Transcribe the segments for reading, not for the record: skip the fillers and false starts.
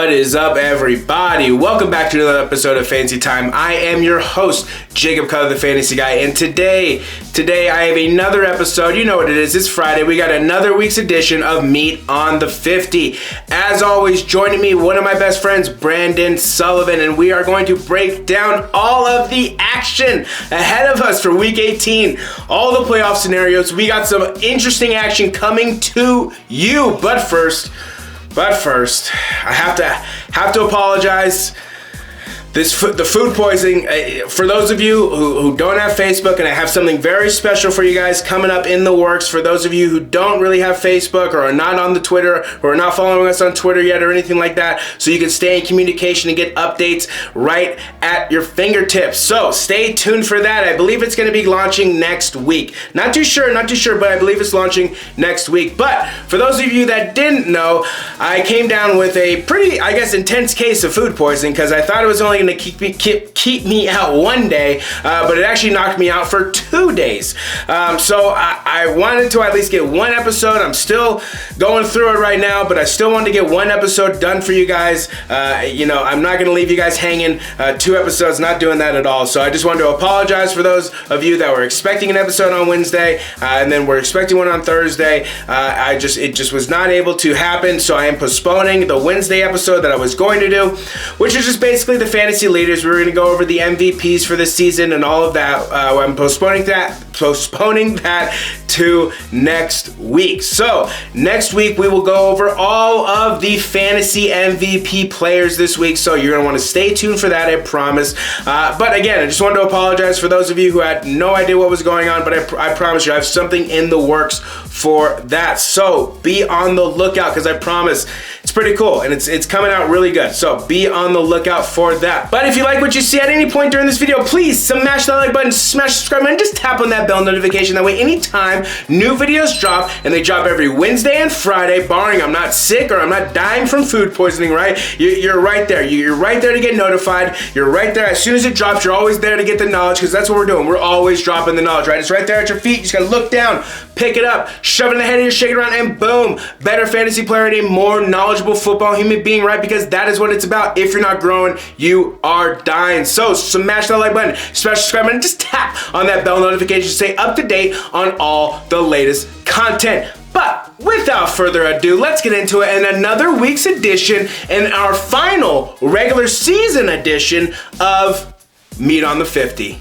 What is up, everybody? Welcome back to another episode of Fantasy Time. I am your host, Jacob Cutler, the Fantasy Guy, and today I have another episode. You know what it is. It's Friday. We got another week's edition of Meat on the 50. As always, joining me, one of my best friends, Brandon Sullivan, and we are going to break down all of the action ahead of us for Week 18. All the playoff scenarios. We got some interesting action coming to you, But first, I have to apologize. The food poisoning, for those of you who don't have Facebook, and I have something very special for you guys coming up in the works. For those of you who don't really have Facebook or are not on the Twitter or are not following us on Twitter yet or anything like that, so you can stay in communication and get updates right at your fingertips. So stay tuned for that. I believe it's going to be launching next week. Not too sure, but I believe it's launching next week. But for those of you that didn't know, I came down with a pretty, intense case of food poisoning because I thought it was only to keep me out one day, but it actually knocked me out for 2 days. So I wanted to at least get one episode. I'm still going through it right now, but I still wanted to get one episode done for you guys. I'm not going to leave you guys hanging. 2 episodes, not doing that at all. So I just wanted to apologize for those of you that were expecting an episode on Wednesday, and then we're expecting one on Thursday. It just was not able to happen, so I am postponing the Wednesday episode that I was going to do, which is just basically the fantasy leaders. We're going to go over the MVPs for this season and all of that. I'm postponing that to next week. So next week we will go over all of the fantasy MVP players this week. So you're going to want to stay tuned for that, I promise. But again, I just wanted to apologize for those of you who had no idea what was going on, but I promise you I have something in the works for that. So be on the lookout because I promise it's pretty cool and it's coming out really good. So be on the lookout for that. But if you like what you see at any point during this video, please smash that like button, smash subscribe button, and just tap on that bell notification. That way anytime new videos drop, and they drop every Wednesday and Friday, barring I'm not sick or I'm not dying from food poisoning, right? You're right there. You're right there to get notified. You're right there. As soon as it drops, you're always there to get the knowledge because that's what we're doing. We're always dropping the knowledge, right? It's right there at your feet. You just got to look down, pick it up, shove it in the head of you, shake it around, and boom. Better fantasy player and a more knowledgeable football human being, right? Because that is what it's about. If you're not growing, you are dying. So smash that like button, smash subscribe button, and just tap on that bell notification to stay up to date on all the latest content. But without further ado, let's get into it in another week's edition and our final regular season edition of Meat on the 50.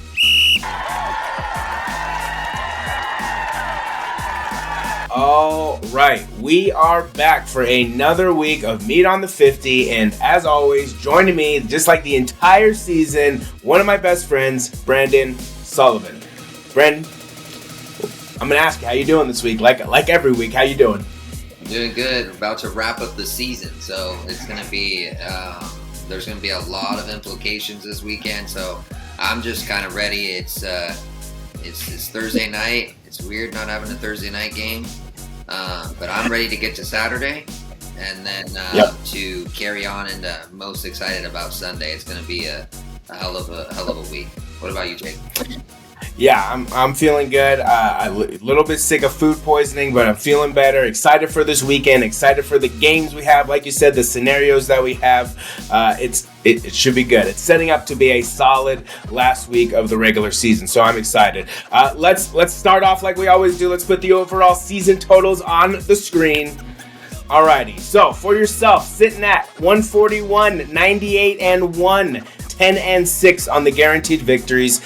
All right, we are back for another week of Meat on the 50, and as always, joining me, just like the entire season, one of my best friends, Brandon Sullivan. Brandon, I'm gonna ask you how you doing this week. Like every week, how you doing? Doing good. We're about to wrap up the season, so it's gonna be there's gonna be a lot of implications this weekend. So I'm just kind of ready. It's Thursday night. It's weird not having a Thursday night game. But I'm ready to get to Saturday and then to carry on, and most excited about Sunday. It's going to be a hell of a week. What about you, Jake? Yeah, I'm feeling good. A little bit sick of food poisoning, but I'm feeling better. Excited for this weekend. Excited for the games we have. Like you said, the scenarios that we have. It should be good. It's setting up to be a solid last week of the regular season, so I'm excited. Let's start off like we always do. Let's put the overall season totals on the screen. Alrighty, so for yourself, sitting at 141, 98 and 1, 10 and 6 on the guaranteed victories.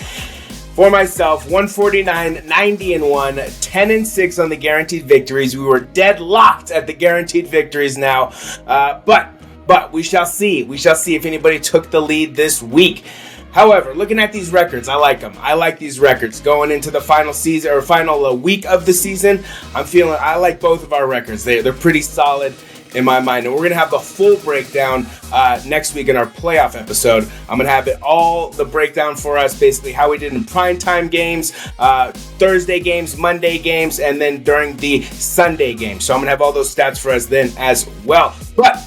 For myself, 149, 90 and 1, 10 and 6 on the guaranteed victories. We were deadlocked at the guaranteed victories now, but we shall see. We shall see if anybody took the lead this week. However, looking at these records, I like them. I like these records going into the final season or final week of the season. I like both of our records. They're pretty solid in my mind, and we're gonna have the full breakdown next week in our playoff episode. I'm gonna have it all the breakdown for us, basically how we did in primetime games, Thursday games, Monday games, and then during the Sunday games. So I'm gonna have all those stats for us then as well. But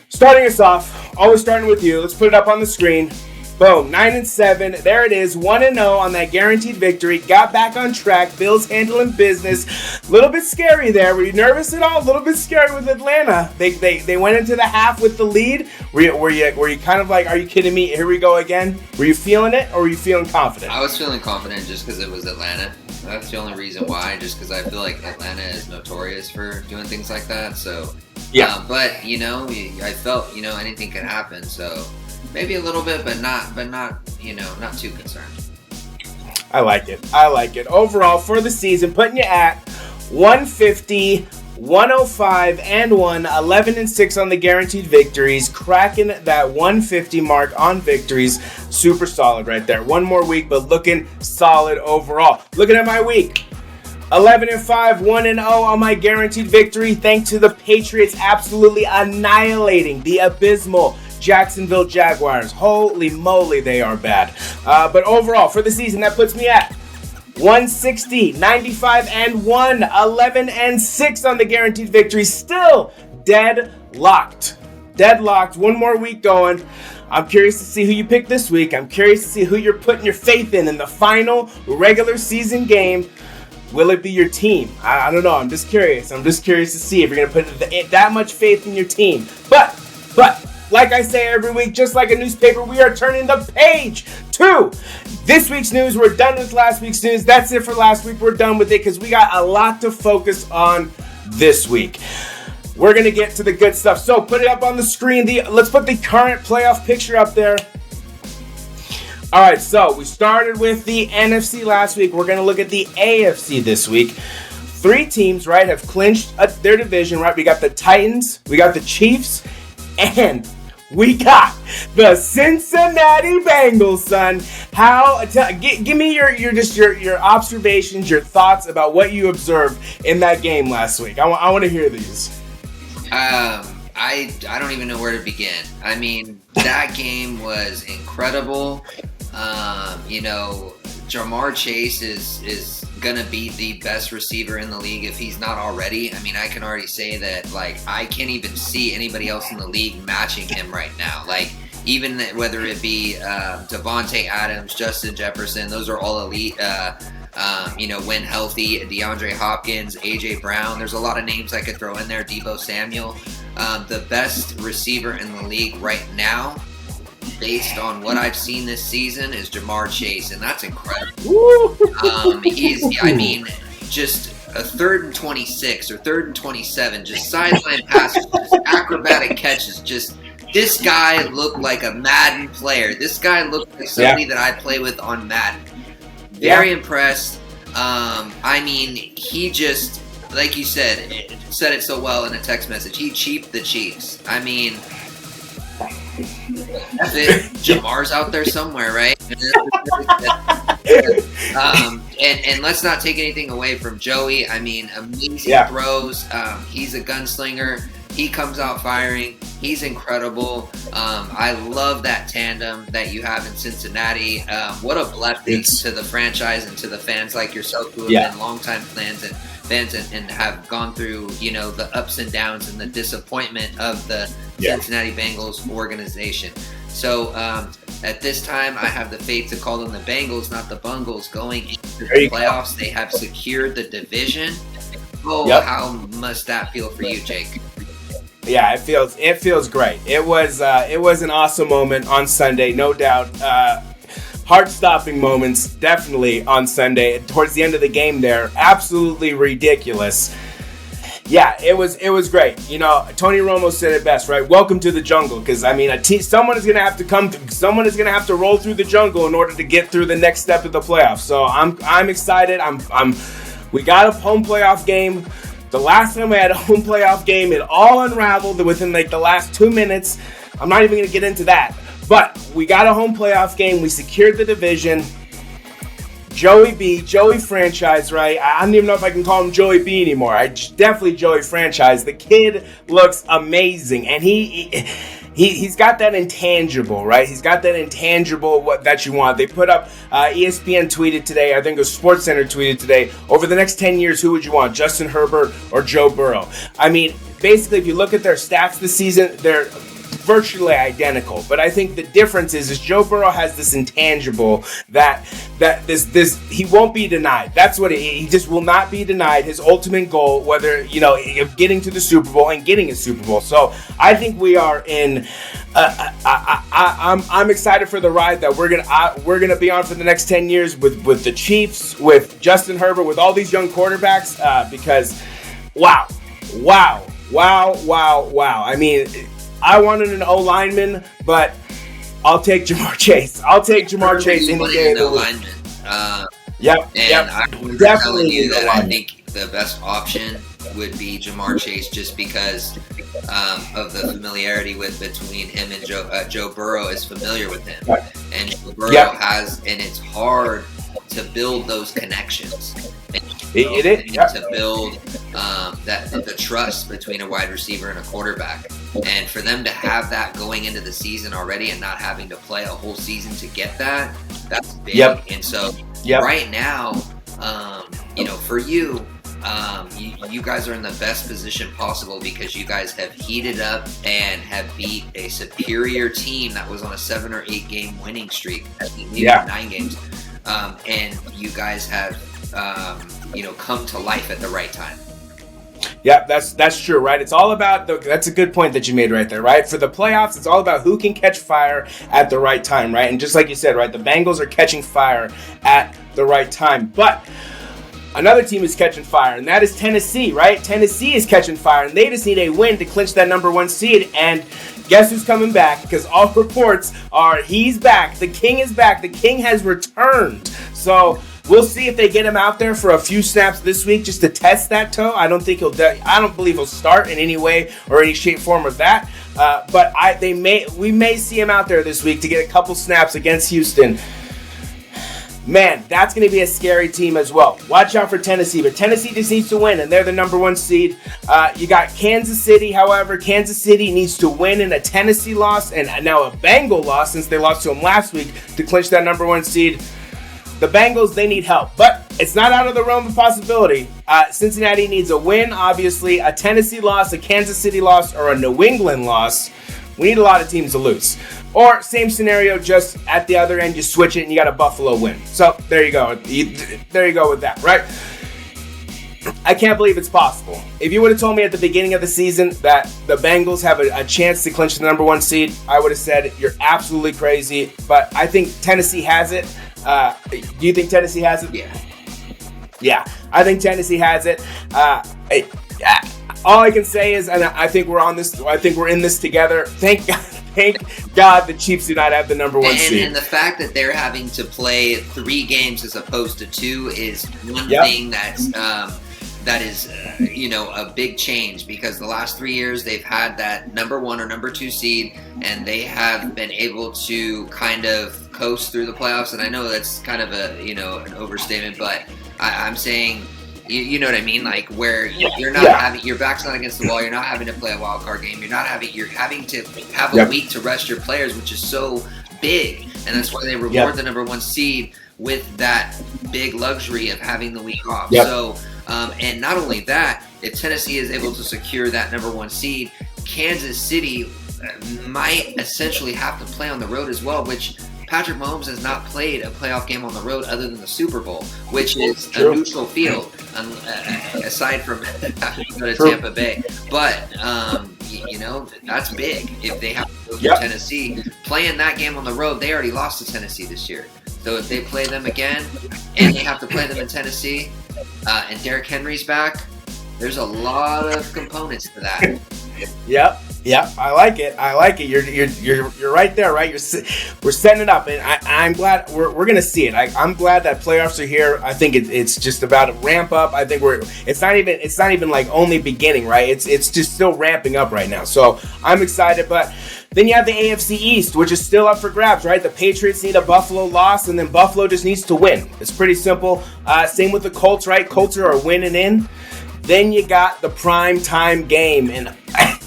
starting us off, always starting with you. Let's put it up on the screen. Boom, 9-7. There it is, 1-0 on that guaranteed victory. Got back on track. Bills handling business. A little bit scary there. Were you nervous at all? A little bit scary with Atlanta. They went into the half with the lead. Were you kind of like, are you kidding me? Here we go again. Were you feeling it, or were you feeling confident? I was feeling confident just because it was Atlanta. That's the only reason why. Just because I feel like Atlanta is notorious for doing things like that. So yeah. But I felt anything could happen. So. Maybe a little bit, but not not too concerned. I like it. Overall, for the season, putting you at 150, 105, and 1, 11-6 on the guaranteed victories, cracking that 150 mark on victories. Super solid right there. One more week, but looking solid overall. Looking at my week. 11-5, 1-0 on my guaranteed victory, thanks to the Patriots absolutely annihilating the abysmal Jacksonville Jaguars. Holy moly, they are bad. But overall, for the season, that puts me at 160, 95, and 1, 11-6 on the guaranteed victory. Still deadlocked. One more week going. I'm curious to see who you pick this week. I'm curious to see who you're putting your faith in the final regular season game. Will it be your team? I don't know. I'm just curious to see if you're going to put that much faith in your team. But, like I say every week, just like a newspaper, we are turning the page to this week's news. We're done with last week's news. That's it for last week. We're done with it because we got a lot to focus on this week. We're going to get to the good stuff. So put it up on the screen. Let's put the current playoff picture up there. All right, so we started with the NFC last week. We're going to look at the AFC this week. 3 teams, right, have clinched their division, right? We got the Titans, we got the Chiefs, and we got the Cincinnati Bengals, son. Give me your observations, your thoughts about what you observed in that game last week. I want to hear these. I don't even know where to begin. I mean, that game was incredible. Jamar Chase is gonna be the best receiver in the league if he's not already. I mean, I can already say that, I can't even see anybody else in the league matching him right now. Even whether it be Devontae Adams, Justin Jefferson, those are all elite. When healthy, DeAndre Hopkins, AJ Brown. There's a lot of names I could throw in there. Debo Samuel. The best receiver in the league right now, based on what I've seen this season, is Jamar Chase, and that's incredible. Just a 3rd and 26 or 3rd and 27, just sideline passes, just acrobatic catches. Just this guy looked like a Madden player. This guy looked like somebody that I play with on Madden. Very impressed. He just, like you said it so well in a text message. He cheaped the Chiefs. Jamar's out there somewhere, right? And let's not take anything away from Joey. Amazing throws. He's a gunslinger. He comes out firing. He's incredible. I love that tandem that you have in Cincinnati. What a blessing to the franchise and to the fans like yourself who have been longtime fans and have gone through, the ups and downs and the disappointment of the Cincinnati Bengals organization. So at this time, I have the faith to call them the Bengals, not the Bungles. Going into the playoffs, they have secured the division. How must that feel for you, Jake? Yeah, it feels great. It was an awesome moment on Sunday, no doubt. Heart-stopping moments, definitely on Sunday. Towards the end of the game there, absolutely ridiculous. Yeah, it was great. Tony Romo said it best, right? Welcome to the jungle, because someone is gonna have to roll through the jungle in order to get through the next step of the playoffs. So I'm excited. We got a home playoff game. The last time we had a home playoff game, it all unraveled within the last 2 minutes. I'm not even gonna get into that. But we got a home playoff game. We secured the division. Joey franchise, right? I don't even know if I can call him Joey B anymore. Definitely Joey franchise. The kid looks amazing, and he's got that intangible, right? He's got that intangible that you want. They put up, ESPN tweeted today, I think it was SportsCenter tweeted today, over the next 10 years, who would you want, Justin Herbert or Joe Burrow? Basically, if you look at their stats this season, they're virtually identical. But I think the difference is Joe Burrow has this intangible that this he won't be denied. That's what he just will not be denied. His ultimate goal, whether getting to the Super Bowl and getting a Super Bowl. So I think we are in. I'm excited for the ride that we're gonna be on for the next 10 years with the Chiefs, with Justin Herbert, with all these young quarterbacks. Because wow. I mean, I wanted an O lineman, but I'll take Jamar Chase. I'll take Jamar Chase any day of the week. Yep. I'm definitely you that I think the best option would be Jamar Chase, just because of the familiarity between him and Joe Burrow is familiar with him, and Joe Burrow has, and it's hard to build those connections. It is to build the trust between a wide receiver and a quarterback, and for them to have that going into the season already and not having to play a whole season to get that's big. And so right now, for you. You guys are in the best position possible because you guys have heated up and have beat a superior team that was on a 7 or 8 game winning streak. I think maybe 9 games. And you guys have, come to life at the right time. Yeah, that's true, right? It's all about that's a good point that you made right there, right? For the playoffs, it's all about who can catch fire at the right time, right? And just like you said, right, the Bengals are catching fire at the right time. But another team is catching fire, and that is Tennessee, right? Tennessee is catching fire, and they just need a win to clinch that number 1 seed. And guess who's coming back? Because all reports are he's back. The King is back. The King has returned. So we'll see if they get him out there for a few snaps this week just to test that toe. I don't believe he'll start in any way or any shape, form of that. But we may see him out there this week to get a couple snaps against Houston. Man, that's going to be a scary team as well. Watch out for Tennessee, but Tennessee just needs to win, and they're the number 1 seed. You got Kansas City, however. Kansas City needs to win in a Tennessee loss and now a Bengal loss since they lost to them last week to clinch that number 1 seed. The Bengals, they need help, but it's not out of the realm of possibility. Cincinnati needs a win, obviously, a Tennessee loss, a Kansas City loss, or a New England loss. We need a lot of teams to lose. Or same scenario, just at the other end, you switch it and you got a Buffalo win. So there you go. There you go with that, right? I can't believe it's possible. If you would have told me at the beginning of the season that the Bengals have a chance to clinch the number 1 seed, I would have said you're absolutely crazy. But I think Tennessee has it. Do you think Tennessee has it? Yeah, I think Tennessee has it. All I can say is, and I think we're in this together. Thank God the Chiefs do not have the number 1 seed. And the fact that they're having to play 3 games as opposed to 2 is one thing that is a big change, because the last 3 years they've had that number 1 or number 2 seed, and they have been able to kind of coast through the playoffs. And I know that's kind of an overstatement, but I'm saying, you know what I mean? Like, where you're not having, your back's not against the wall, you're not having to play a wild card game, you're having to have a week to rest your players, which is so big. And that's why they reward the number 1 seed with that big luxury of having the week off. So, and not only that, if Tennessee is able to secure that number 1 seed, Kansas City might essentially have to play on the road as well, which Patrick Mahomes has not played a playoff game on the road other than the Super Bowl, which is a neutral field, aside from having to go to Tampa Bay. But, that's big. If they have to go to Tennessee, playing that game on the road, they already lost to Tennessee this year. So if they play them again, and they have to play them in Tennessee, and Derrick Henry's back, there's a lot of components to that. Yep, I like it. You're right there, right? We're setting it up, and I'm glad we're gonna see it. I'm glad that playoffs are here. I think it's just about to ramp up. I think it's not even like only beginning, right? It's just still ramping up right now. So I'm excited, but then you have the AFC East, which is still up for grabs, right? The Patriots need a Buffalo loss, and then Buffalo just needs to win. It's pretty simple. Same with the Colts, right? Colts are winning in. Then you got the prime time game, and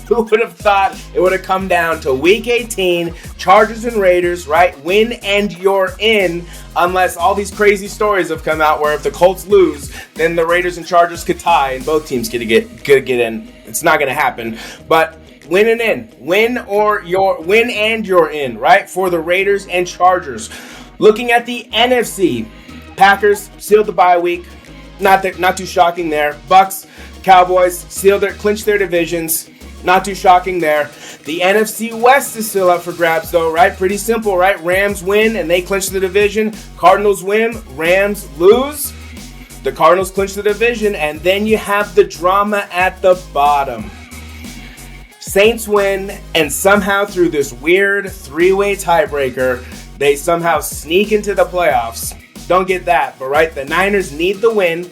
who would have thought it would have come down to Week 18, Chargers and Raiders, right? Win and you're in, unless all these crazy stories have come out where if the Colts lose, then the Raiders and Chargers could tie, and both teams could get in. It's not going to happen, but Win and in. Win and you're in, right? For the Raiders and Chargers. Looking at the NFC, Packers sealed the bye week. Not too shocking there. Bucks, Cowboys clinched their divisions. Not too shocking there. The NFC West is still up for grabs, though, right? Pretty simple, right? Rams win and they clinch the division. Cardinals win, Rams lose. The Cardinals clinch the division, and then you have the drama at the bottom. Saints win, and somehow through this weird three-way tiebreaker, they somehow sneak into the playoffs. Don't get that, but right, the Niners need the win,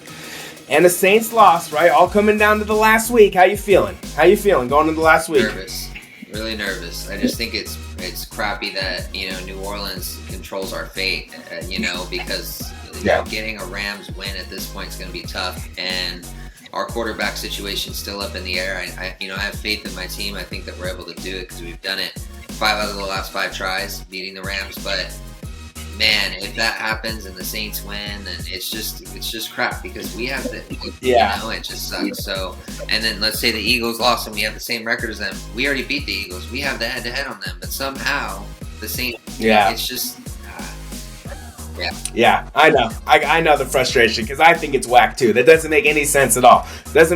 and the Saints lost, right? All coming down to the last week. How you feeling? Going into the last week? Nervous, really nervous. I just think it's crappy that New Orleans controls our fate. Because getting a Rams win at this point is going to be tough, and our quarterback situation's still up in the air. I have faith in my team. I think that we're able to do it because we've done it 5 out of the last 5 tries, beating the Rams. But man, if that happens and the Saints win, then it's just crap because we have the it just sucks. So, and then let's say the Eagles lost and we have the same record as them. We already beat the Eagles. We have the head-to-head on them, but somehow the Saints. It's just. Yeah, I know. I know the frustration because I think it's whack too. That doesn't make any sense at all. But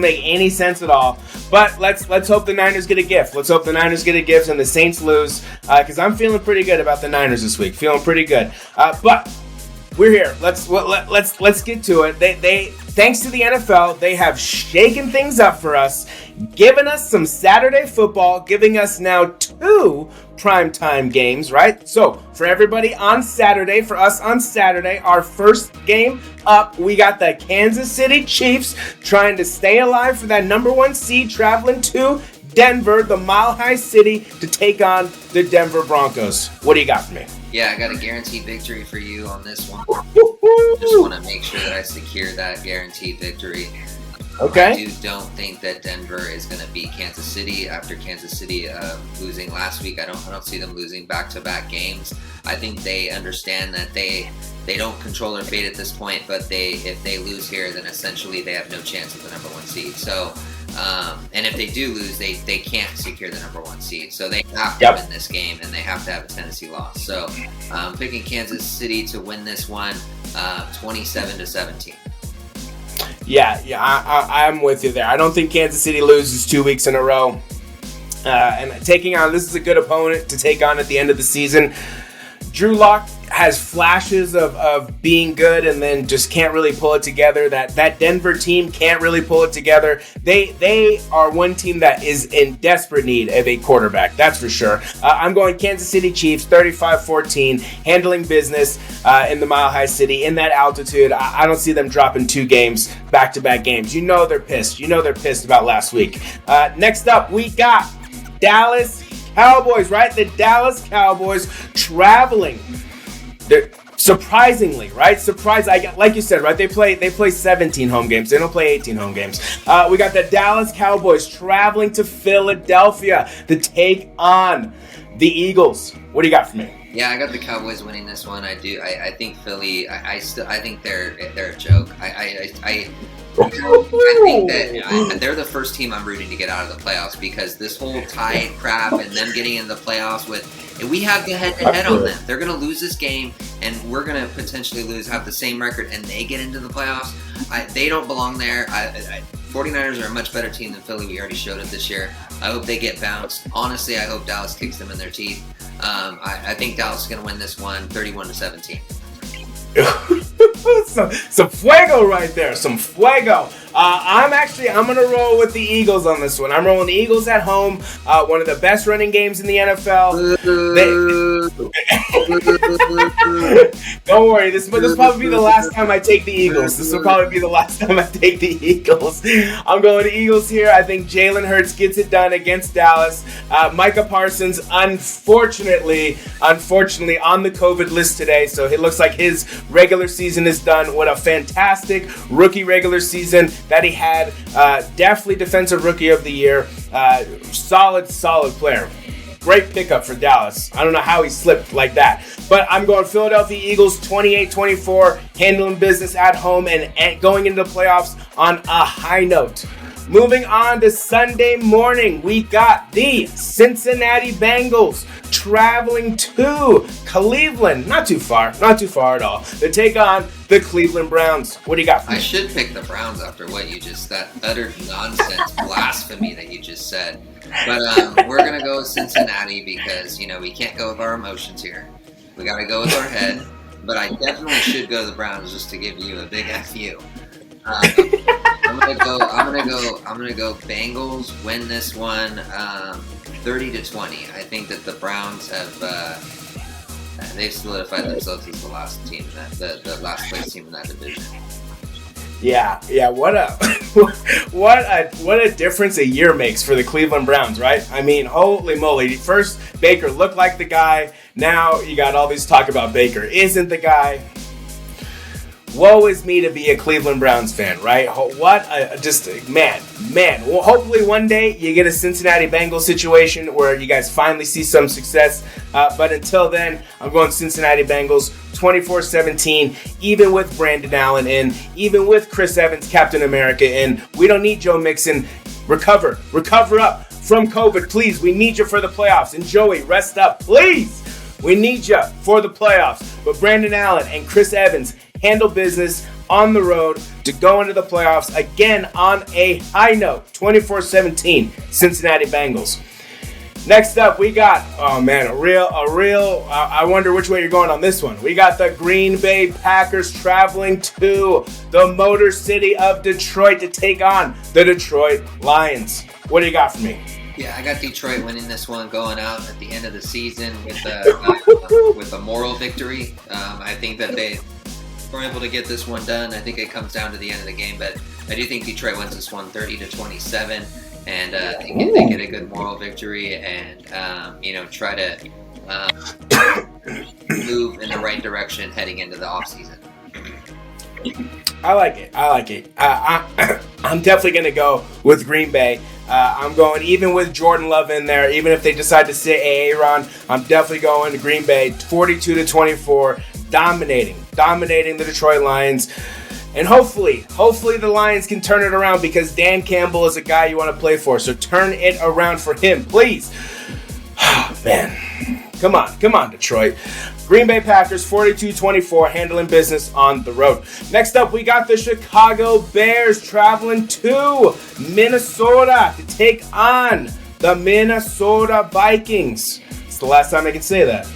let's hope the Niners get a gift. And the Saints lose because I'm feeling pretty good about the Niners this week. But we're here. Let's get to it. They thanks to the NFL, they have shaken things up for us, given us some Saturday football, giving us now 2 primetime games, right? So for everybody on Saturday, for us on Saturday, our first game up, we got the Kansas City Chiefs trying to stay alive for that number 1 seed, traveling to Denver, the Mile High City, to take on the Denver Broncos. What do you got for me? Yeah, I got a guaranteed victory for you on this one. Just want to make sure that I secure that guaranteed victory. Okay. I don't think that Denver is going to beat Kansas City after Kansas City losing last week. I don't see them losing back-to-back games. I think they understand that they don't control their fate at this point, but if they lose here, then essentially they have no chance of the number 1 seed. So, and if they do lose, they can't secure the number 1 seed. So they have to win this game, and they have to have a Tennessee loss. So, picking Kansas City to win this one, 27-17. Yeah, I'm with you there. I don't think Kansas City loses 2 weeks in a row. And this is a good opponent to take on at the end of the season. Drew Lock has flashes of being good and then just can't really pull it together. That Denver team can't really pull it together. They are one team that is in desperate need of a quarterback, that's for sure. I'm going Kansas City Chiefs 35-14, handling business in the Mile High City in that altitude. I don't see them dropping 2 games, back-to-back games. They're pissed. They're pissed about last week. Next up, we got Dallas Cowboys, right? The Dallas Cowboys traveling. They're surprisingly, right? Like you said, right? They play 17 home games. They don't play 18 home games. We got the Dallas Cowboys traveling to Philadelphia to take on the Eagles. What do you got for me? Yeah, I got the Cowboys winning this one. I do. I think Philly. I think they're a joke. I think that they're the first team I'm rooting to get out of the playoffs because this whole tie crap and them getting in the playoffs we have the head-to-head on them. They're going to lose this game, and we're going to potentially have the same record, and they get into the playoffs. They don't belong there. 49ers are a much better team than Philly. We already showed it this year. I hope they get bounced. Honestly, I hope Dallas kicks them in their teeth. I think Dallas is going to win this one 31-17. Some fuego right there. Some fuego. I'm going to roll with the Eagles on this one. I'm rolling the Eagles at home. One of the best running games in the NFL. Don't worry. This will probably be the last time I take the Eagles. I'm going to Eagles here. I think Jalen Hurts gets it done against Dallas. Micah Parsons, unfortunately, on the COVID list today. So it looks like his regular season is done. What a fantastic rookie regular season that he had. Definitely defensive rookie of the year. Solid player. Great pickup for Dallas. I don't know how he slipped like that. But I'm going Philadelphia Eagles 28-24, handling business at home and going into the playoffs on a high note. Moving on to Sunday morning, we got the Cincinnati Bengals traveling to Cleveland. Not too far at all, to take on the Cleveland Browns. What do you got for me? I should pick the Browns after what you just, that utter nonsense blasphemy that you just said. But we're going to go with Cincinnati because, we can't go with our emotions here. We got to go with our head. But I definitely should go to the Browns just to give you a big F you. I'm gonna go Bengals win this one 30-20. I think that the Browns have they've solidified themselves as the last team in that the last place team in that division. Yeah. What a difference a year makes for the Cleveland Browns, right? I mean, holy moly! First Baker looked like the guy. Now you got all these talk about Baker isn't the guy. Woe is me to be a Cleveland Browns fan, right? Man. Well, hopefully one day you get a Cincinnati Bengals situation where you guys finally see some success. But until then, I'm going Cincinnati Bengals 24-17, even with Brandon Allen in, even with Chris Evans, Captain America in. We don't need Joe Mixon. Recover up from COVID, please. We need you for the playoffs. And Joey, rest up, please. We need you for the playoffs. But Brandon Allen and Chris Evans handle business on the road to go into the playoffs again on a high note. 24-17, Cincinnati Bengals. Next up, we got, I wonder which way you're going on this one. We got the Green Bay Packers traveling to the Motor City of Detroit to take on the Detroit Lions. What do you got for me? Yeah, I got Detroit winning this one, going out at the end of the season with a moral victory. I think that they were able to get this one done. I think it comes down to the end of the game, but I do think Detroit wins this one 30-27, and they get a good moral victory and try to move in the right direction heading into the offseason. I like it. I'm definitely going to go with Green Bay. I'm going even with Jordan Love in there. Even if they decide to sit Aaron, I'm definitely going to Green Bay 42-24, dominating the Detroit Lions. And hopefully the Lions can turn it around because Dan Campbell is a guy you want to play for. So turn it around for him, please. Oh, man. Come on, Detroit. Green Bay Packers 42-24, handling business on the road. Next up, we got the Chicago Bears traveling to Minnesota to take on the Minnesota Vikings. It's the last time I can say that.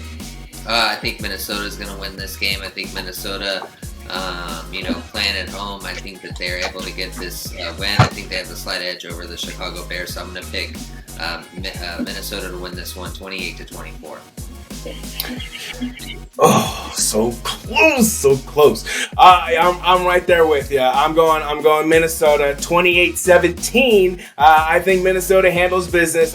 I think Minnesota's going to win this game. I think Minnesota, playing at home, I think that they're able to get this win. I think they have the slight edge over the Chicago Bears, so I'm going to pick Minnesota to win this one 28-24. Oh, so close. I'm right there with you. I'm going Minnesota 28-17. I think Minnesota handles business.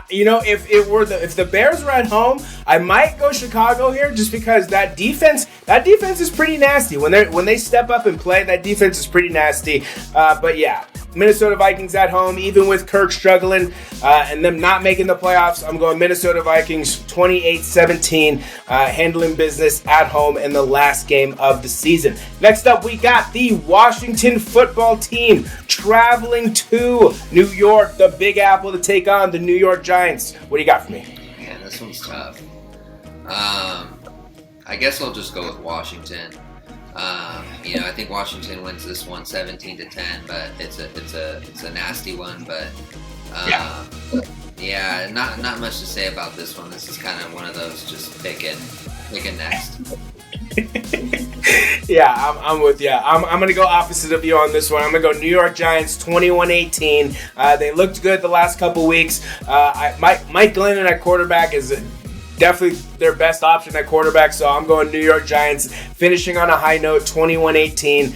If the Bears were at home, I might go Chicago here just because that defense is pretty nasty. When they step up and play, that defense is pretty nasty. But yeah, Minnesota Vikings at home, even with Kirk struggling and them not making the playoffs, I'm going Minnesota Vikings 28-17, handling business at home in the last game of the season. Next up, we got the Washington football team traveling to New York, the Big Apple, to take on the New York Giants. What do you got for me? Man, this one's tough. I guess I'll just go with Washington. I think Washington wins this one 17-10, but it's a nasty one. But not much to say about this one. This is kind of one of those just picking next. Yeah, I'm with you. I'm going to go opposite of you on this one. I'm going to go New York Giants 21-18. They looked good the last couple weeks. Mike Glennon at quarterback is definitely their best option at quarterback, so I'm going New York Giants, finishing on a high note, 21-18,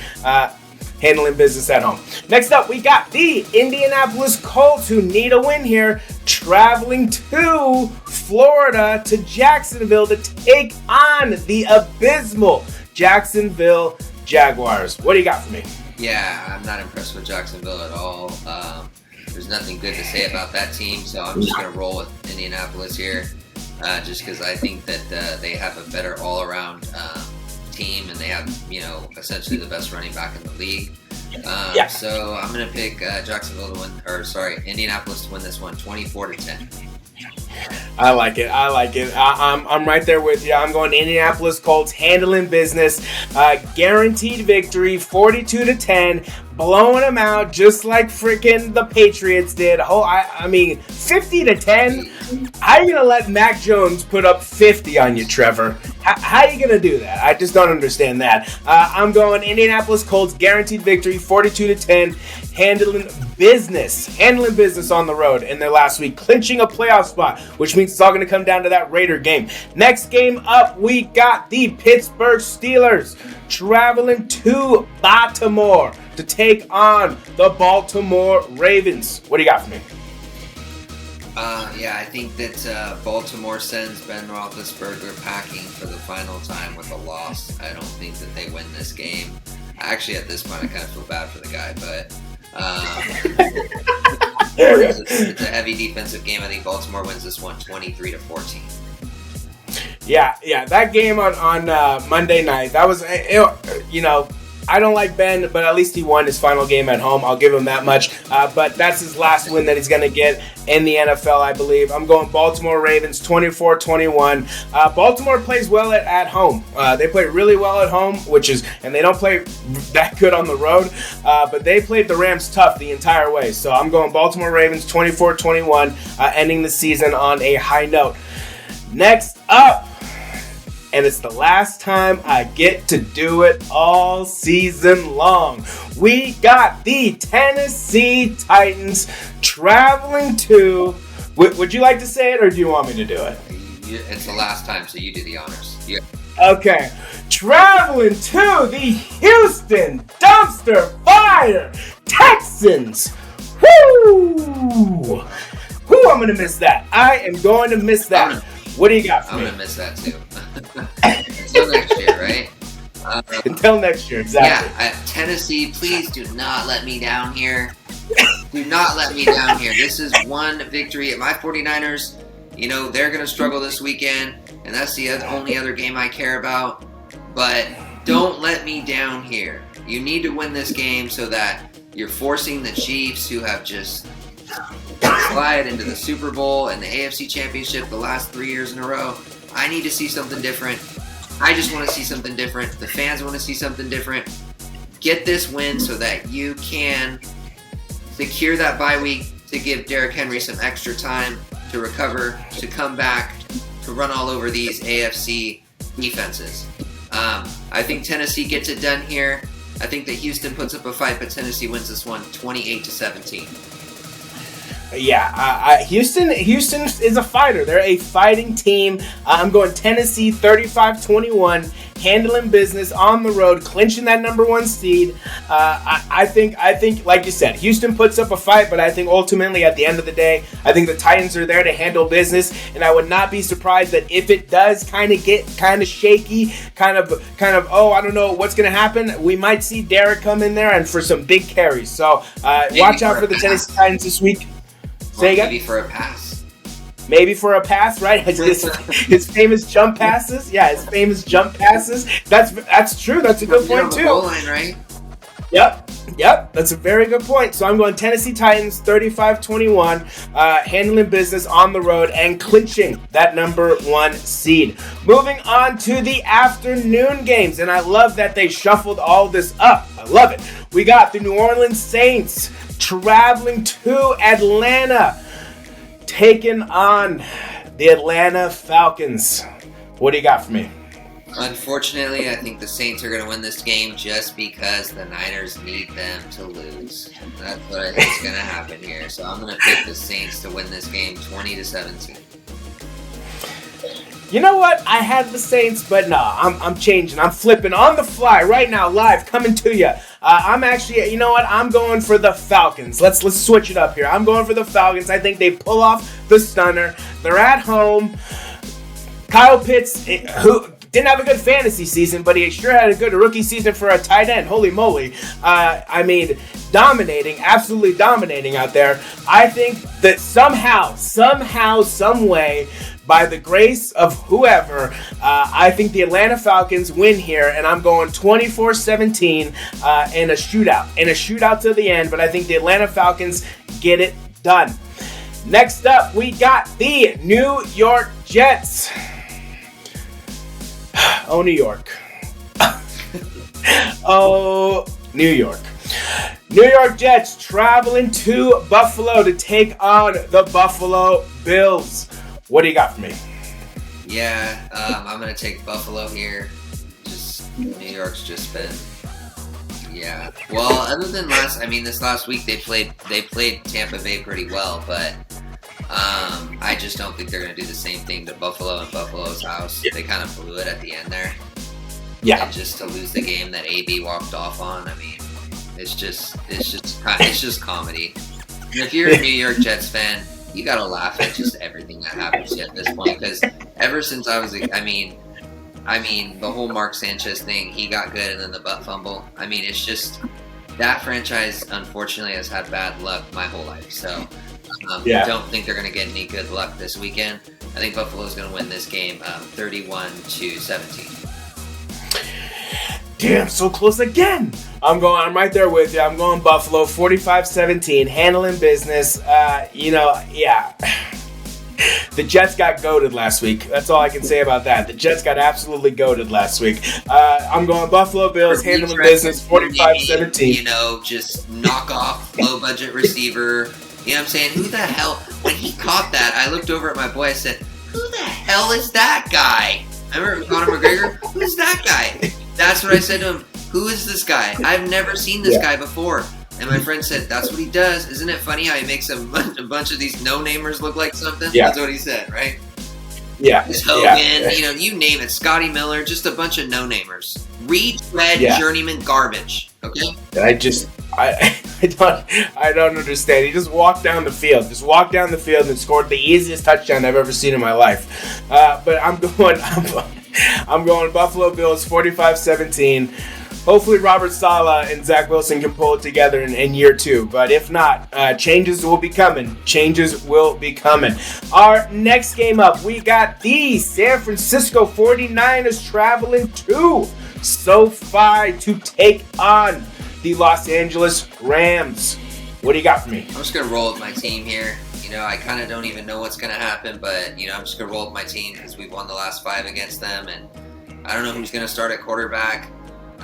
handling business at home. Next up, we got the Indianapolis Colts, who need a win here, traveling to Florida, to Jacksonville, to take on the abysmal Jacksonville Jaguars. What do you got for me? Yeah, I'm not impressed with Jacksonville at all. There's nothing good to say about that team, so I'm just going to roll with Indianapolis here. Just because I think that they have a better all-around team, and they have, essentially the best running back in the league. Yeah. So I'm gonna pick Indianapolis to win this one, 24-10. I like it. I'm right there with you. I'm going to Indianapolis Colts, handling business, guaranteed victory, 42-10, blowing them out just like freaking the Patriots did. I mean, 50-10. How are you gonna let Mac Jones put up 50 on you, Trevor? How are you gonna do that? I just don't understand that. I'm going Indianapolis Colts, guaranteed victory, 42-10, handling business on the road in their last week, clinching a playoff spot, which means it's all going to come down to that Raider game. Next game up, we got the Pittsburgh Steelers traveling to Baltimore to take on the Baltimore Ravens. What do you got for me? I think that Baltimore sends Ben Roethlisberger packing for the final time with a loss. I don't think that they win this game. Actually, at this point, I kind of feel bad for the guy, but it's a heavy defensive game. I think Baltimore wins this one 23-14. Yeah, that game on Monday night, that was, I don't like Ben, but at least he won his final game at home. I'll give him that much. But that's his last win that he's going to get in the NFL, I believe. I'm going Baltimore Ravens 24-21. Baltimore plays well at home. They play really well at home, and they don't play that good on the road. But they played the Rams tough the entire way. So I'm going Baltimore Ravens 24-21, ending the season on a high note. Next up, and it's the last time I get to do it all season long, we got the Tennessee Titans traveling to... Would you like to say it, or do you want me to do it? It's the last time, so you do the honors. Yeah. Okay. Traveling to the Houston Dumpster Fire Texans. Woo! I'm going to miss that. I am going to miss that. What do you got for me? I'm going to miss that too. Until next year, right? Until next year, exactly. Yeah, Tennessee, please do not let me down here. Do not let me down here. This is one victory. My 49ers, they're going to struggle this weekend, and that's the only other game I care about. But don't let me down here. You need to win this game so that you're forcing the Chiefs, who have just slide into the Super Bowl and the AFC Championship the last 3 years in a row. I need to see something different. I just want to see something different. The fans want to see something different. Get this win so that you can secure that bye week to give Derrick Henry some extra time to recover, to come back, to run all over these AFC defenses. I think Tennessee gets it done here. I think that Houston puts up a fight, but Tennessee wins this one 28-17. Yeah, Houston is a fighter. They're a fighting team. I'm going Tennessee 35-21, handling business on the road, clinching that number one seed. I think, like you said, Houston puts up a fight, but I think ultimately at the end of the day, I think the Titans are there to handle business, and I would not be surprised that if it does kind of get kind of shaky, kind of, I don't know what's going to happen, we might see Derrick come in there and for some big carries. So watch out for the Tennessee Titans this week. Say again? Maybe for a pass. Maybe for a pass, right? His famous jump passes. Yeah, his famous jump passes. That's true. That's a good point too. Goal line, right? Yep. That's a very good point. So I'm going Tennessee Titans 35-21, handling business on the road and clinching that number one seed. Moving on to the afternoon games, and I love that they shuffled all this up. I love it. We got the New Orleans Saints traveling to Atlanta, taking on the Atlanta Falcons. What do you got for me? Unfortunately, I think the Saints are going to win this game just because the Niners need them to lose. That's what I think is going to happen here. So I'm going to pick the Saints to win this game 20-17. You know what? I had the Saints, but no, I'm changing. I'm flipping on the fly right now, live, coming to you. I'm actually, you know what? I'm going for the Falcons. Let's switch it up here. I'm going for the Falcons. I think they pull off the stunner. They're at home. Kyle Pitts, who didn't have a good fantasy season, but he sure had a good rookie season for a tight end. Holy moly. Dominating, absolutely dominating out there. I think that somehow, some way, by the grace of whoever, I think the Atlanta Falcons win here, and I'm going 24-17 in a shootout to the end, but I think the Atlanta Falcons get it done. Next up, we got the New York Jets. Oh, New York. Oh, New York. New York Jets traveling to Buffalo to take on the Buffalo Bills. What do you got for me? Yeah, I'm going to take Buffalo here. Just New York's just been, yeah. Well, other than this last week they played Tampa Bay pretty well, but I just don't think they're going to do the same thing to Buffalo and Buffalo's house. Yep. They kind of blew it at the end there. Yeah. And just to lose the game that AB walked off on, I mean, it's just comedy. And if you're a New York Jets fan, you gotta laugh at just everything that happens at this point, because ever since I was, I mean, the whole Mark Sanchez thing, he got good and then the butt fumble. I mean, it's just that franchise unfortunately has had bad luck my whole life. So I don't think they're gonna get any good luck this weekend. I think Buffalo's gonna win this game 31-17. Damn, so close again. I'm right there with you. I'm going Buffalo, 45-17, handling business. Yeah. The Jets got goated last week. That's all I can say about that. The Jets got absolutely goated last week. I'm going Buffalo Bills, handling business, 45-17. Just knock off low-budget receiver. You know what I'm saying? Who the hell? When he caught that, I looked over at my boy. I said, who the hell is that guy? I remember Conor McGregor. Who's that guy? That's what I said to him. Who is this guy? I've never seen this guy before. And my friend said, that's what he does. Isn't it funny how he makes a bunch of these no-namers look like something? Yeah. That's what he said, right? Yeah. Hogan, you name it. Scotty Miller, just a bunch of no-namers. Retread journeyman garbage. Okay? I don't understand. He just walked down the field. And scored the easiest touchdown I've ever seen in my life. But I'm going Buffalo Bills 45-17. Hopefully Robert Saleh and Zach Wilson can pull it together in year two. But if not, changes will be coming. Our next game up, we got the San Francisco 49ers traveling to SoFi to take on the Los Angeles Rams. What do you got for me? I'm just going to roll with my team here. I kind of don't even know what's going to happen, but, I'm just going to roll with my team because we've won the last 5 against them, and I don't know who's going to start at quarterback.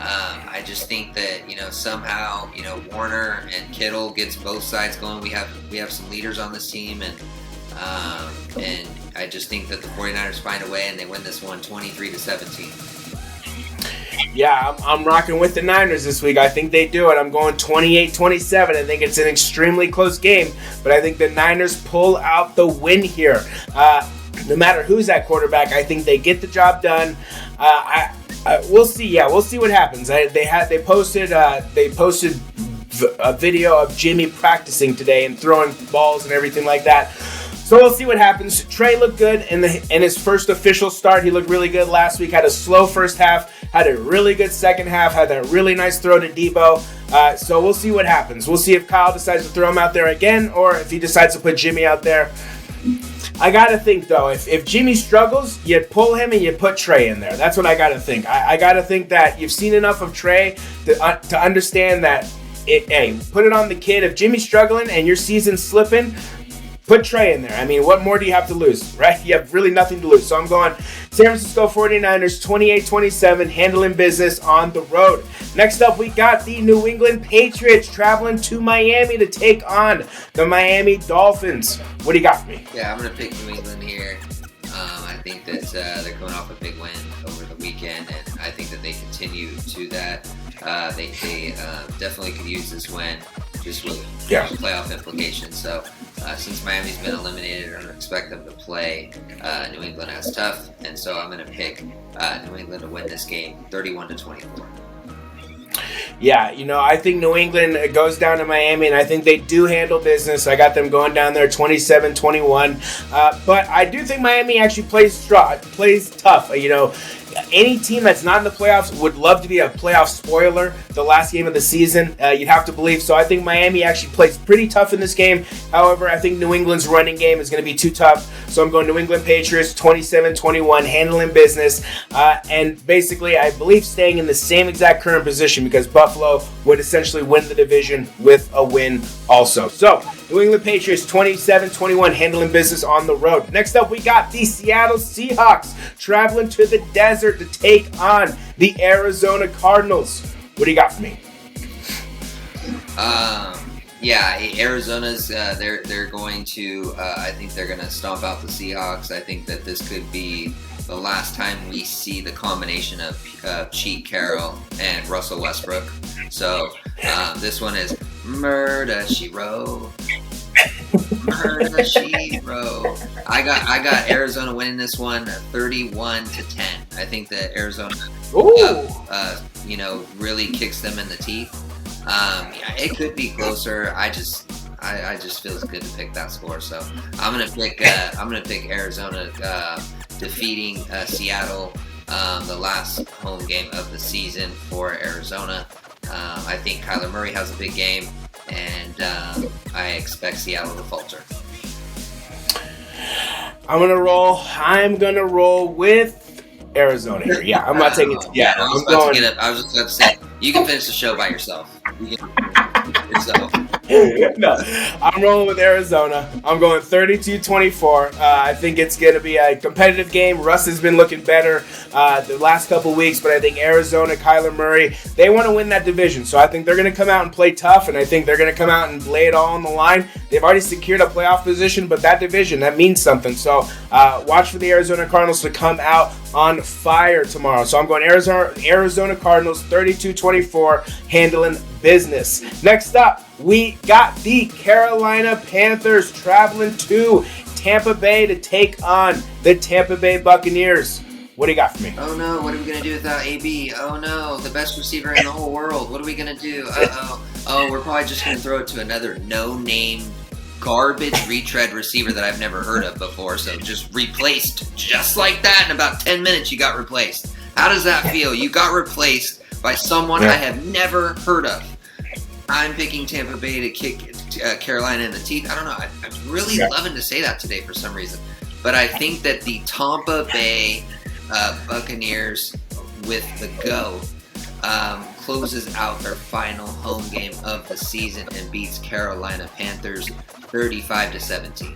I just think that, somehow, Warner and Kittle gets both sides going. We have some leaders on this team, and I just think that the 49ers find a way and they win this one 23-17. Yeah, I'm rocking with the Niners this week. I think they do it. I'm going 28-27. I think it's an extremely close game, but I think the Niners pull out the win here. No matter who's at quarterback, I think they get the job done. We'll see. Yeah, we'll see what happens. They posted a video of Jimmy practicing today and throwing balls and everything like that. So we'll see what happens. Trey looked good in his first official start. He looked really good last week. Had a slow first half. Had a really good second half. Had that really nice throw to Debo. So we'll see what happens. We'll see if Kyle decides to throw him out there again or if he decides to put Jimmy out there. I got to think, though, if Jimmy struggles, you pull him and you put Trey in there. That's what I got to think. I got to think that you've seen enough of Trey to understand that, put it on the kid. If Jimmy's struggling and your season's slipping, put Trey in there. I mean, what more do you have to lose, right? You have really nothing to lose. So I'm going San Francisco 49ers 28-27, handling business on the road. Next up, we got the New England Patriots traveling to Miami to take on the Miami Dolphins. What do you got for me? Yeah, I'm going to pick New England here. I think that they're coming off a big win over the weekend, and I think that they continue to that. They definitely could use this win just with playoff implications. So since Miami's been eliminated, I don't expect them to play New England as tough, and so I'm going to pick New England to win this game 31-24. Yeah, I think New England goes down to Miami, and I think they do handle business. I got them going down there 27-21. But I do think Miami actually plays tough. any team that's not in the playoffs would love to be a playoff spoiler the last game of the season. You'd have to believe. So I think Miami actually plays pretty tough in this game. However, I think New England's running game is going to be too tough. So I'm going New England Patriots 27-21, handling business. And basically, I believe staying in the same exact current position because Buffalo would essentially win the division with a win also. So New England Patriots 27-21, handling business on the road. Next up, we got the Seattle Seahawks traveling to the desert to take on the Arizona Cardinals. What do you got for me? Yeah, Arizona's they're going to I think they're going to stomp out the Seahawks. I think that this could be the last time we see the combination of Pete Carroll and Russell Westbrook. So this one is Murder She Wrote. Murder She Wrote. I got Arizona winning this one 31-10. I think that Arizona really kicks them in the teeth. It could be closer. I just feel it's good to pick that score. So I'm gonna pick Arizona defeating Seattle, the last home game of the season for Arizona. I think Kyler Murray has a big game, and I expect Seattle to falter. I'm gonna roll with Arizona here. Yeah, I'm not taking. Yeah, I was just about to say you can finish the show by yourself. You can yourself. No, I'm rolling with Arizona. I'm going 32-24. I think it's going to be a competitive game. Russ has been looking better the last couple weeks, but I think Arizona, Kyler Murray, they want to win that division. So I think they're going to come out and play tough, and I think they're going to come out and lay it all on the line. They've already secured a playoff position, but that division, that means something. So watch for the Arizona Cardinals to come out on fire tomorrow. So I'm going Arizona Cardinals 32-24, handling business. Next up, we got the Carolina Panthers traveling to Tampa Bay to take on the Tampa Bay Buccaneers. What do you got for me? Oh no, what are we going to do without AB? Oh no, the best receiver in the whole world. What are we going to do? Oh, we're probably just going to throw it to another no-name garbage retread receiver that I've never heard of before. So just replaced just like that. In about 10 minutes, you got replaced. How does that feel? You got replaced by someone I have never heard of. I'm picking Tampa Bay to kick Carolina in the teeth. I don't know. I'm really loving to say that today for some reason. But I think that the Tampa Bay Buccaneers with the go closes out their final home game of the season and beats Carolina Panthers 35-17.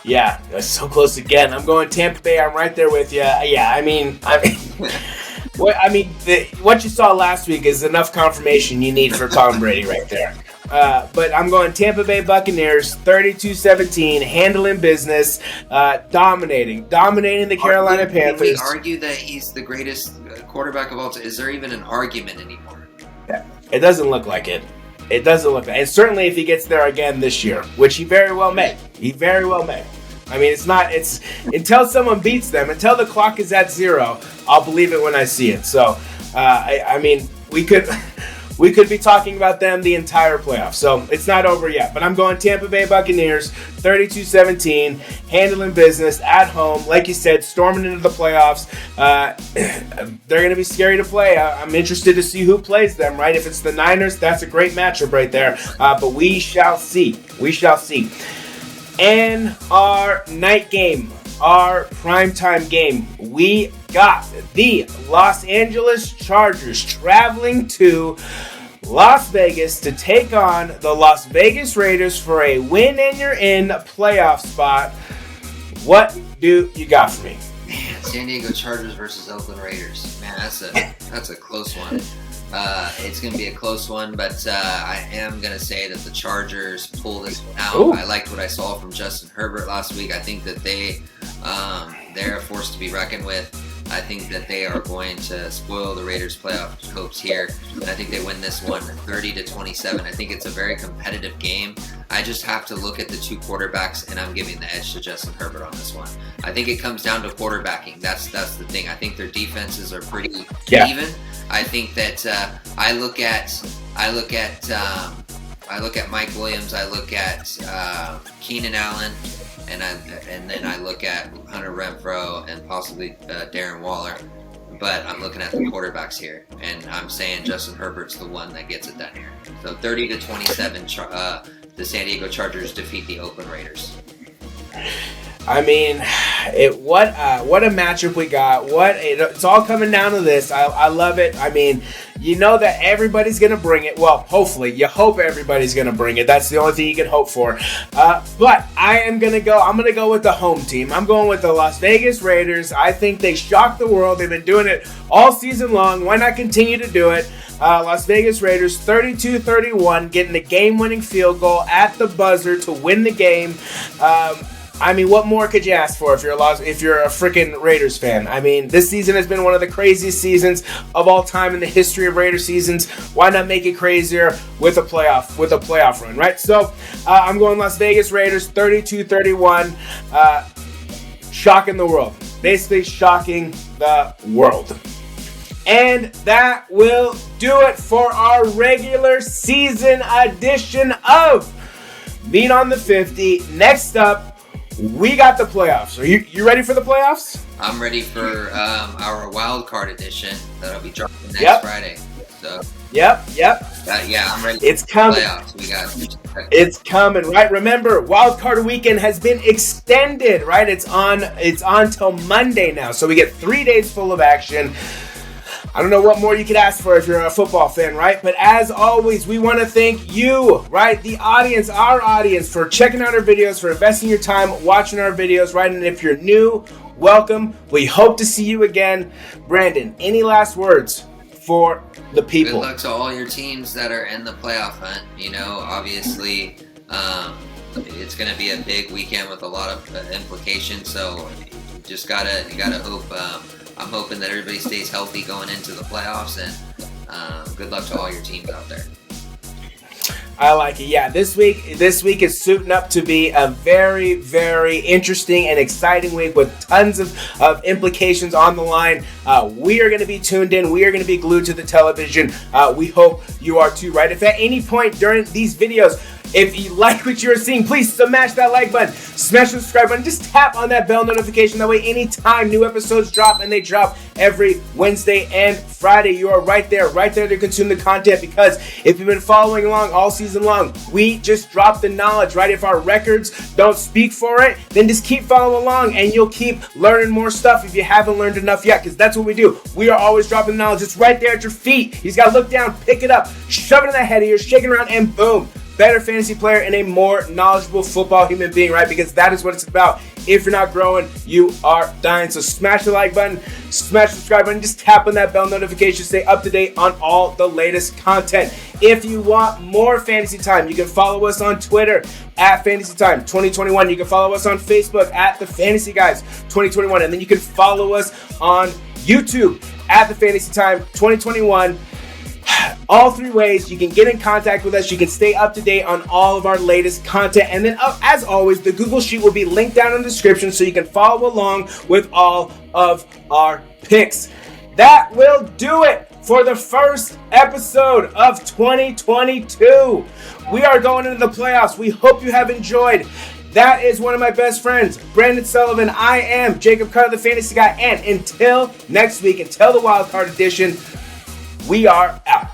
Yeah, that's so close again. I'm going Tampa Bay. I'm right there with you. Yeah, I mean, what you saw last week is enough confirmation you need for Tom Brady right there. But I'm going Tampa Bay Buccaneers 32-17, handling business, dominating the Carolina Panthers. Can we argue that he's the greatest quarterback of all time? Is there even an argument anymore? Yeah, it doesn't look like it. It doesn't look like it. And certainly if he gets there again this year, which he very well may. I mean, it's until someone beats them, until the clock is at 0, I'll believe it when I see it. So, I mean, we could be talking about them the entire playoff. So it's not over yet. But I'm going Tampa Bay Buccaneers 32-17, handling business at home. Like you said, storming into the playoffs. They're going to be scary to play. I'm interested to see who plays them, right? If it's the Niners, that's a great matchup right there. But we shall see. And our night game, our primetime game, we got the Los Angeles Chargers traveling to Las Vegas to take on the Las Vegas Raiders for a win and you're in playoff spot. What do you got for me? Man, San Diego Chargers versus Oakland Raiders. Man, that's a close one. It's going to be a close one, but I am going to say that the Chargers pull this one out. Ooh. I liked what I saw from Justin Herbert last week. I think that they're a force to be reckoned with. I think that they are going to spoil the Raiders' playoff hopes here, and I think they win this one 30-27. I think it's a very competitive game. I just have to look at the two quarterbacks, and I'm giving the edge to Justin Herbert on this one. I think it comes down to quarterbacking. That's the thing. I think their defenses are pretty even. I think that I look at Mike Williams. I look at Keenan Allen. and then I look at Hunter Renfrow and possibly Darren Waller. But I'm looking at the quarterbacks here, and I'm saying Justin Herbert's the one that gets it done here. So 30-27, the San Diego Chargers defeat the Oakland Raiders. I mean, what a matchup we got. It's all coming down to this. I love it. I mean, you know that everybody's going to bring it. Well, hopefully. You hope everybody's going to bring it. That's the only thing you can hope for. But I'm going to go with the home team. I'm going with the Las Vegas Raiders. I think they shocked the world. They've been doing it all season long. Why not continue to do it? Las Vegas Raiders 32-31, getting the game-winning field goal at the buzzer to win the game. I mean, what more could you ask for if you're a freaking Raiders fan? I mean, this season has been one of the craziest seasons of all time in the history of Raiders seasons. Why not make it crazier with a playoff run, right? So, I'm going Las Vegas Raiders 32-31, shocking the world. Basically, shocking the world. And that will do it for our regular season edition of Meet on the 50. Next up, we got the playoffs. Are you ready for the playoffs? I'm ready for our wild card edition that'll be dropping next Friday. So. Yep. I'm ready. It's coming. Playoffs. It's coming, right? Remember, wild card weekend has been extended, right? It's on till Monday now, so we get 3 days full of action. I don't know what more you could ask for if you're a football fan, right? But as always, we want to thank you, right? The audience, our audience, for checking out our videos, for investing your time watching our videos, right? And if you're new, welcome. We hope to see you again. Brandon, any last words for the people? Good luck to all your teams that are in the playoff hunt. You know, obviously, it's going to be a big weekend with a lot of implications. So you just gotta hope. I'm hoping that everybody stays healthy going into the playoffs, and good luck to all your teams out there. I like it. Yeah, this week is suiting up to be a very, very interesting and exciting week with tons of implications on the line. We are going to be tuned in. We are going to be glued to the television. We hope you are too, right? If at any point during these videos, if you like what you're seeing, please smash that like button, smash the subscribe button, just tap on that bell notification. That way, anytime new episodes drop, and they drop every Wednesday and Friday, you are right there to consume the content. Because if you've been following along all season long, we just drop the knowledge, right? If our records don't speak for it, then just keep following along, and you'll keep learning more stuff if you haven't learned enough yet, because that's what we do. We are always dropping the knowledge. It's right there at your feet. You just got to look down, pick it up, shove it in the head of yours, shake it around, and boom. Better fantasy player and a more knowledgeable football human being, right? Because that is what it's about. If you're not growing, you are dying. So smash the like button, smash the subscribe button, just tap on that bell notification, stay up to date on all the latest content. If you want more Fantasy Time, you can follow us on Twitter at Fantasy Time 2021. You can follow us on Facebook at The Fantasy Guys 2021. And then you can follow us on YouTube at The Fantasy Time 2021. All 3 ways you can get in contact with us. You can stay up to date on all of our latest content. And then, as always, the Google Sheet will be linked down in the description so you can follow along with all of our picks. That will do it for the first episode of 2022. We are going into the playoffs. We hope you have enjoyed. That is one of my best friends, Brandon Sullivan. I am Jacob Cutter, the Fantasy Guy. And until next week, until the Wild Card Edition, we are out.